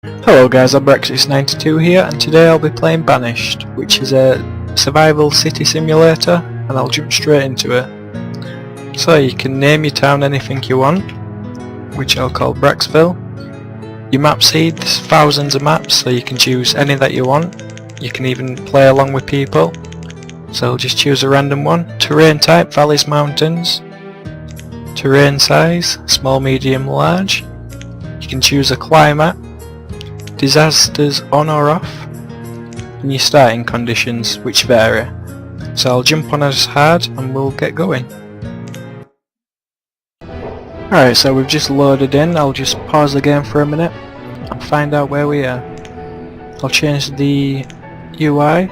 Hello guys, I'm Brexit92 here, and today I'll be playing Banished, which is a survival city simulator, and I'll jump straight into it. So you can name your town anything you want, which I'll call Braxville. Your map seed, there's thousands of maps, so you can choose any that you want. You can even play along with people, so I'll just choose a random one. Terrain type, valleys, mountains. Terrain size, small, medium, large. You can choose a climate. Disasters on or off, and your starting conditions, which vary. So I'll jump on as hard and we'll get going. Alright, so we've just loaded in. I'll just pause the game for a minute and find out where we are. I'll change the UI.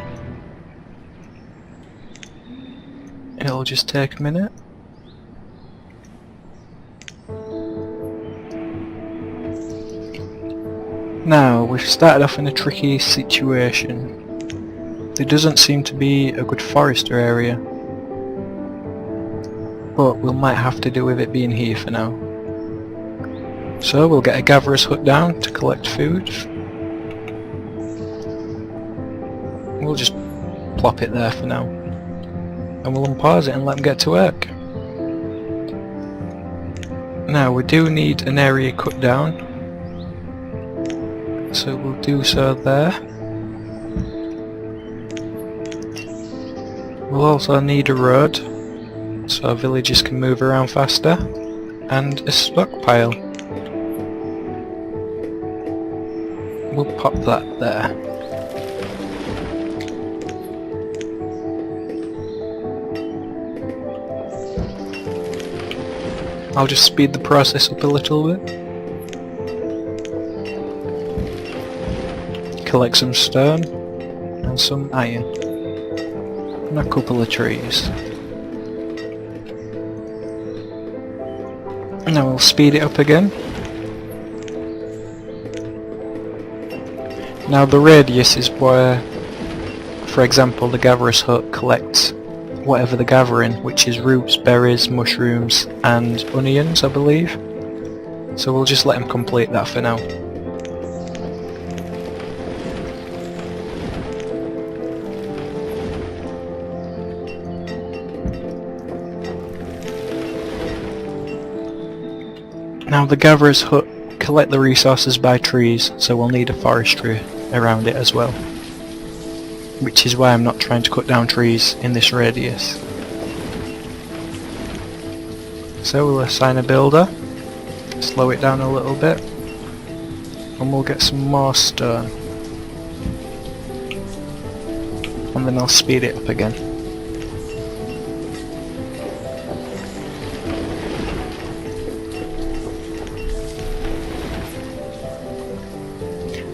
It'll just take a minute. Now, we've started off in a tricky situation. There doesn't seem to be a good forester area, but we might have to do with it being here for now. So we'll get a gatherer's hut down to collect food. We'll just plop it there for now, and we'll unpause it and let them get to work. Now, we do need an area cut down, so we'll do so there. We'll also need a road, so our villagers can move around faster, and a stockpile. We'll pop that there. I'll just speed the process up a little bit. Collect some stone and some iron and a couple of trees. Now we'll speed it up again. Now the radius is where, for example, the gatherer's hut collects whatever they're gathering, which is roots, berries, mushrooms and onions, I believe. So we'll just let them complete that for now. Now the gatherer's hut collect the resources by trees, so we'll need a forestry around it as well. Which is why I'm not trying to cut down trees in this radius. So we'll assign a builder, slow it down a little bit, and we'll get some more stone. And then I'll speed it up again.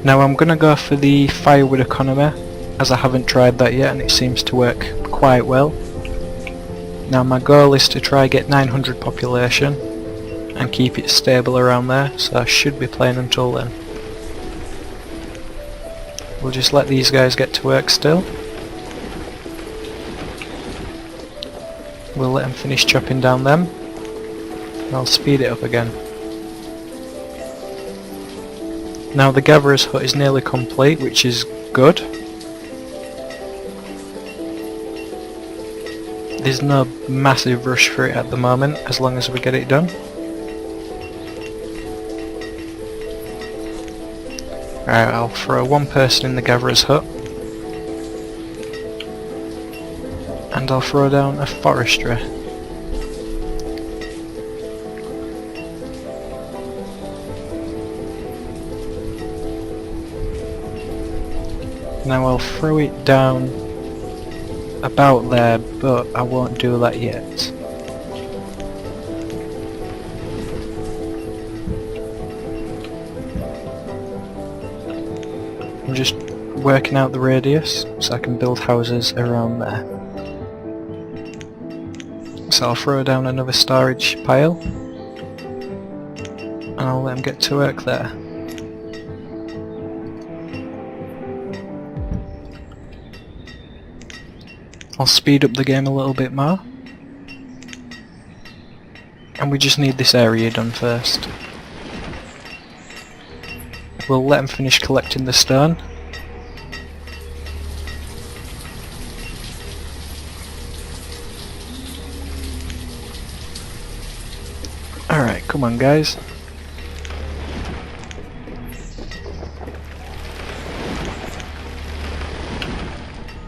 Now I'm gonna go for the firewood economy, as I haven't tried that yet and it seems to work quite well. Now my goal is to try get 900 population and keep it stable around there, so I should be playing until then. We'll just let these guys get to work still. We'll let them finish chopping down them, and I'll speed it up again. Now the gatherer's hut is nearly complete, which is good. There's no massive rush for it at the moment, as long as we get it done. Alright, I'll throw one person in the gatherer's hut. And I'll throw down a forestry. Now I'll throw it down about there, but I won't do that yet. I'm just working out the radius so I can build houses around there. So I'll throw down another storage pile and I'll let them get to work there. I'll speed up the game a little bit more. And we just need this area done first. we'll let them finish collecting the stone. Alright, come on guys.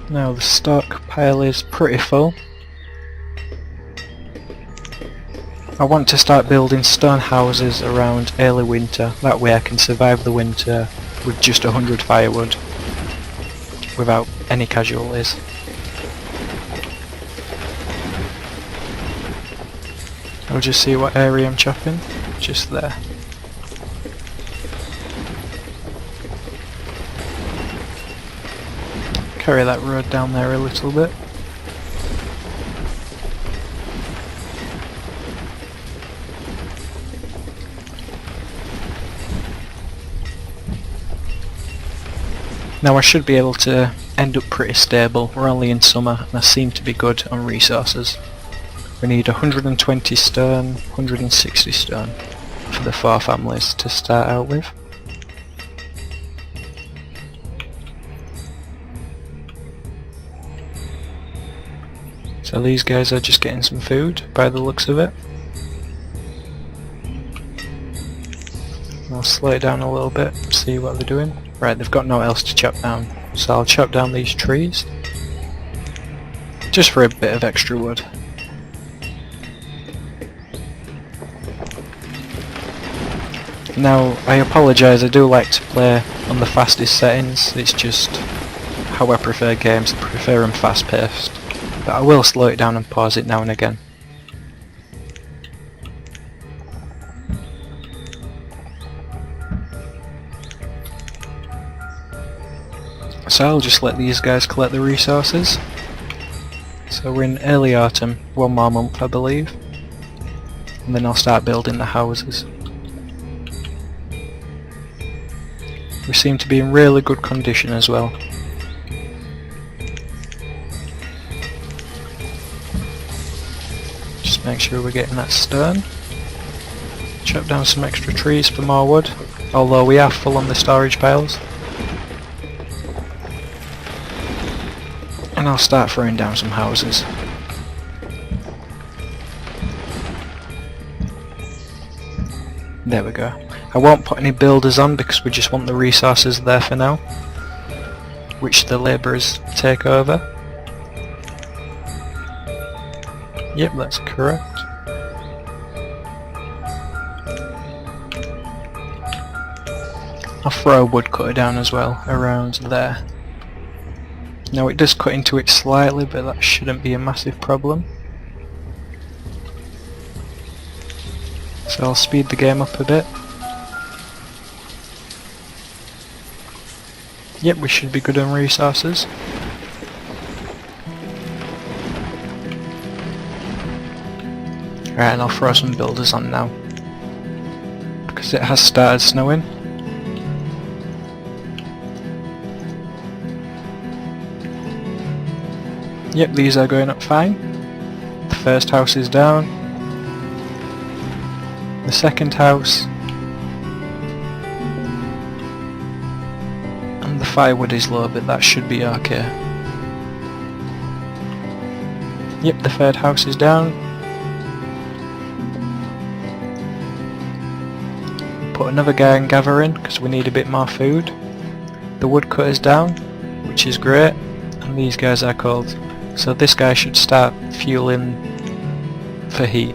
Now the stockpile is pretty full. I want to start building stone houses around early winter, that way I can survive the winter with just 100 firewood without any casualties. I'll just see what area I'm chopping, just there. Carry that road down there a little bit. Now I should be able to end up pretty stable. We're only in summer and I seem to be good on resources. We need 120 stone, 160 stone for the 4 families to start out with. So these guys are just getting some food by the looks of it. I'll slow it down a little bit, see what they're doing. Right, they've got no else to chop down, so I'll chop down these trees just for a bit of extra wood. Now, I apologise, I do like to play on the fastest settings, it's just how I prefer games. I prefer them fast paced, but I will slow it down and pause it now and again. So I'll just let these guys collect the resources. So we're in early autumn, 1 more month I believe, and then I'll start building the houses. We seem to be in really good condition as well. Just make sure we're getting that stone. Chop down some extra trees for more wood, although we are full on the storage piles. And I'll start throwing down some houses. There we go. I won't put any builders on because we just want the resources there for now, which the labourers take over. Yep, that's correct. I'll throw a woodcutter down as well, around there. Now it does cut into it slightly, but that shouldn't be a massive problem. So I'll speed the game up a bit. Yep, we should be good on resources. Right, and I'll throw some builders on now, because it has started snowing. Yep, these are going up fine. The first house is down. The second house. And the firewood is low, but that should be okay. Yep, the third house is down. Put another guy and gather in, because we need a bit more food. The woodcutter's down, which is great. And these guys are cold. So this guy should start fueling for heat.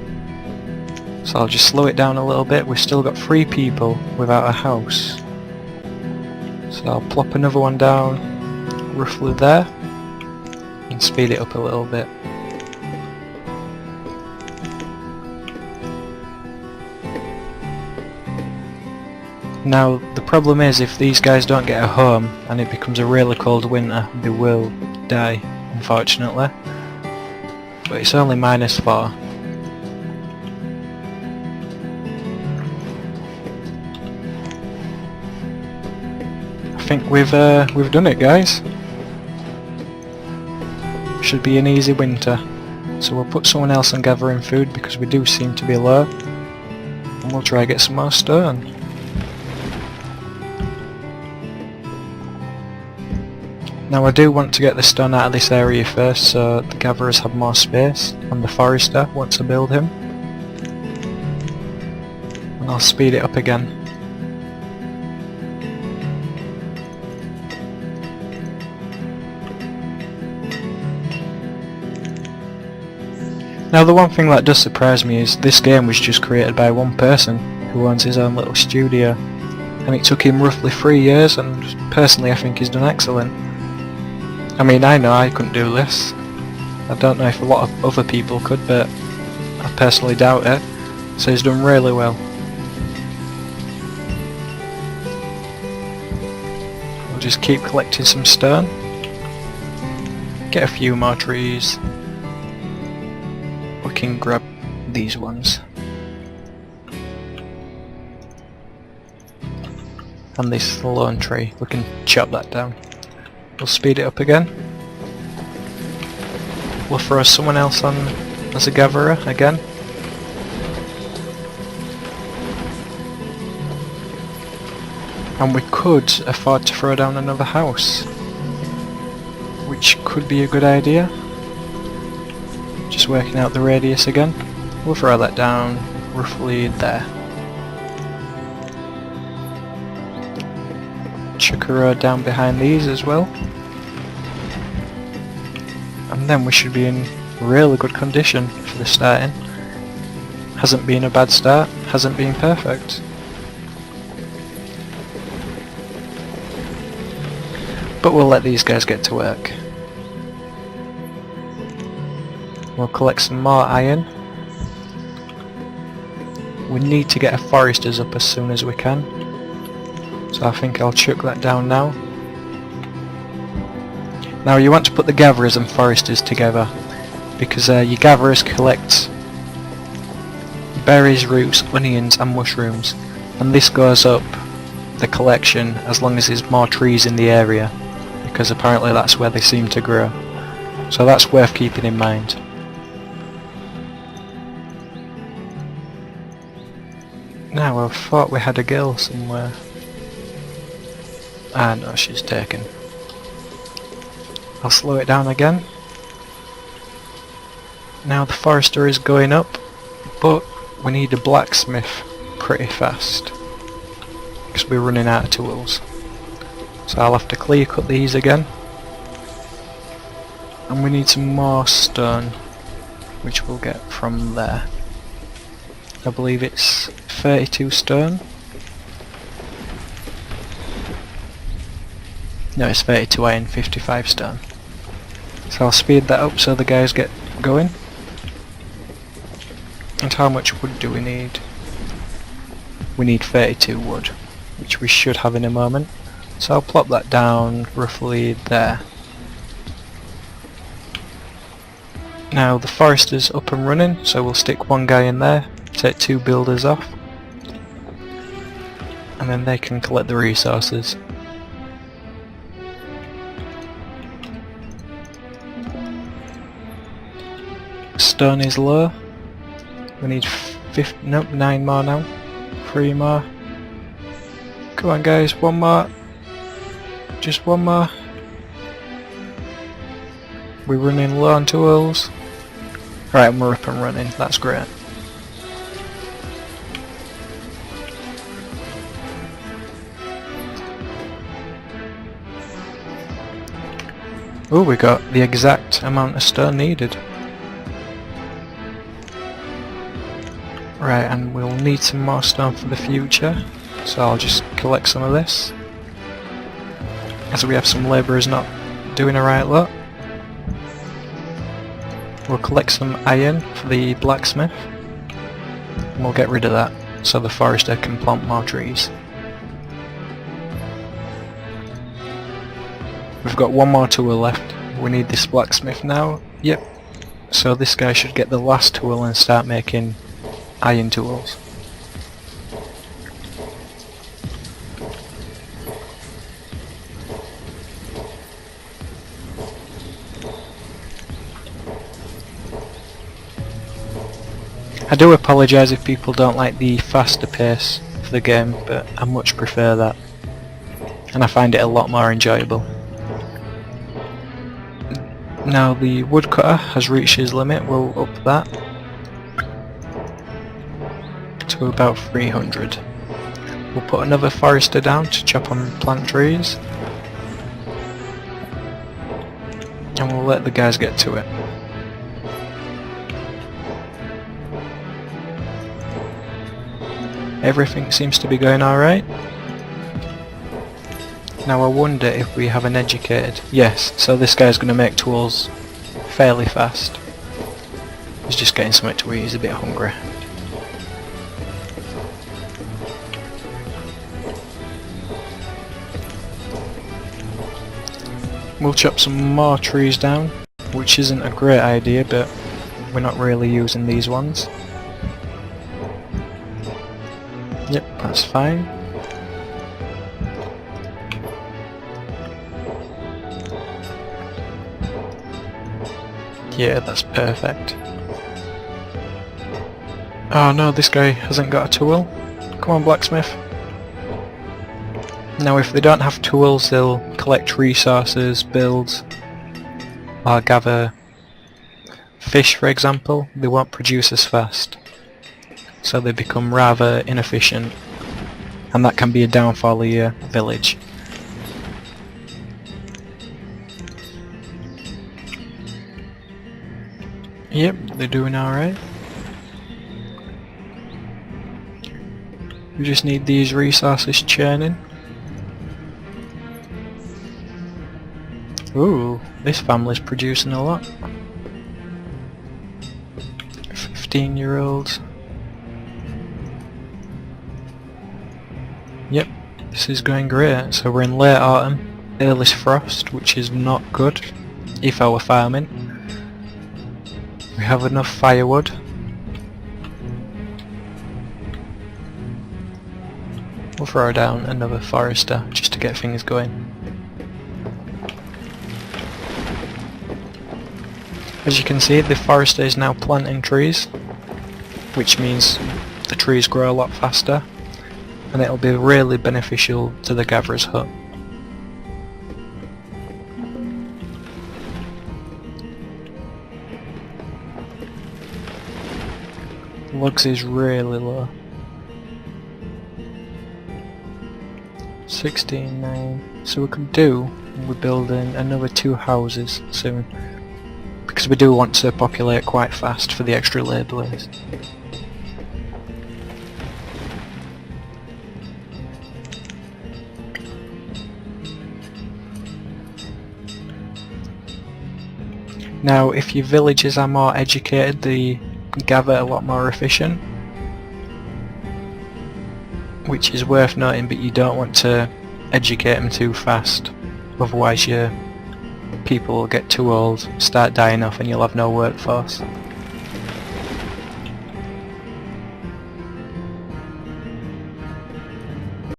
So I'll just slow it down a little bit. We've still got 3 people without a house. So I'll plop another one down roughly there and speed it up a little bit. Now the problem is, if these guys don't get a home and it becomes a really cold winter, they will die, unfortunately. But it's only -4. I think we've done it, guys. Should be an easy winter. So we'll put someone else on gathering food because we do seem to be low. And we'll try and get some more stone. Now I do want to get the stone out of this area first so the gatherers have more space and the forester once I build him. And I'll speed it up again. Now the one thing that does surprise me is this game was just created by one person who owns his own little studio, and it took him roughly 3 years, and personally I think he's done excellent. I mean, I know I couldn't do this. I don't know if a lot of other people could, but I personally doubt it. So he's done really well. We'll just keep collecting some stone. Get a few more trees. We can grab these ones. And this lone tree, we can chop that down. We'll speed it up again. We'll throw someone else on as a gatherer again. And we could afford to throw down another house, which could be a good idea. Just working out the radius again. We'll throw that down roughly there. Chuck a road down behind these as well. And then we should be in really good condition for the starting. Hasn't been a bad start, hasn't been perfect. But we'll let these guys get to work. We'll collect some more iron. We need to get a foresters up as soon as we can. So I think I'll chuck that down now. Now you want to put the gatherers and foresters together, because your gatherers collect berries, roots, onions and mushrooms, and this goes up the collection as long as there's more trees in the area, because apparently that's where they seem to grow. So that's worth keeping in mind. Now I thought we had a girl somewhere. Ah no, she's taken. I'll slow it down again. Now the forester is going up, but we need a blacksmith pretty fast, because we're running out of tools. So I'll have to clear cut these again. And we need some more stone, which we'll get from there. I believe it's 32 stone. No, it's 32 iron, 55 stone. So I'll speed that up so the guys get going. And how much wood do we need? We need 32 wood, which we should have in a moment. So I'll plop that down roughly there. Now the forester's up and running, so we'll stick one guy in there, take 2 builders off, and then they can collect the resources. Stone is low. We need 9 more now. 3 more. Come on guys, 1 more. Just 1 more. We're running low on tools. Right, and we're up and running. That's great. Oh, we got the exact amount of stone needed. Right, and we'll need some more stone for the future, so I'll just collect some of this, as we have some labourers not doing a right lot. We'll collect some iron for the blacksmith, and we'll get rid of that, so the forester can plant more trees. We've got 1 more tool left. We need this blacksmith now. Yep. So this guy should get the last tool and start making iron tools. I do apologise if people don't like the faster pace of the game, but I much prefer that, and I find it a lot more enjoyable. Now the woodcutter has reached his limit, we'll up that to about 300. We'll put another forester down to chop and plant trees, and we'll let the guys get to it. Everything seems to be going alright. Now I wonder if we have an educated... Yes, so this guy's going to make tools fairly fast. He's just getting something to eat, he's a bit hungry. We'll chop some more trees down, which isn't a great idea, but we're not really using these ones. Yep, that's fine. Yeah, that's perfect. Oh no, this guy hasn't got a tool. Come on, blacksmith. Now if they don't have tools, they'll collect resources, build, or gather fish, for example. They won't produce as fast, so they become rather inefficient, and that can be a downfall of your village. Yep, they're doing alright. We just need these resources churning. Ooh, this family's producing a lot. 15-year-olds. Yep, this is going great. So we're in late autumn, early frost, which is not good if I were farming. We have enough firewood. We'll throw down another forester just to get things going. As you can see, the forester is now planting trees, which means the trees grow a lot faster, and it'll be really beneficial to the gatherer's hut. Logs is really low. 16.9. So we could do, we're building another 2 houses soon, because we do want to populate quite fast for the extra labourers. Now if your villages are more educated, they gather a lot more efficient, which is worth noting, but you don't want to educate them too fast, otherwise your people will get too old, start dying off, and you'll have no workforce.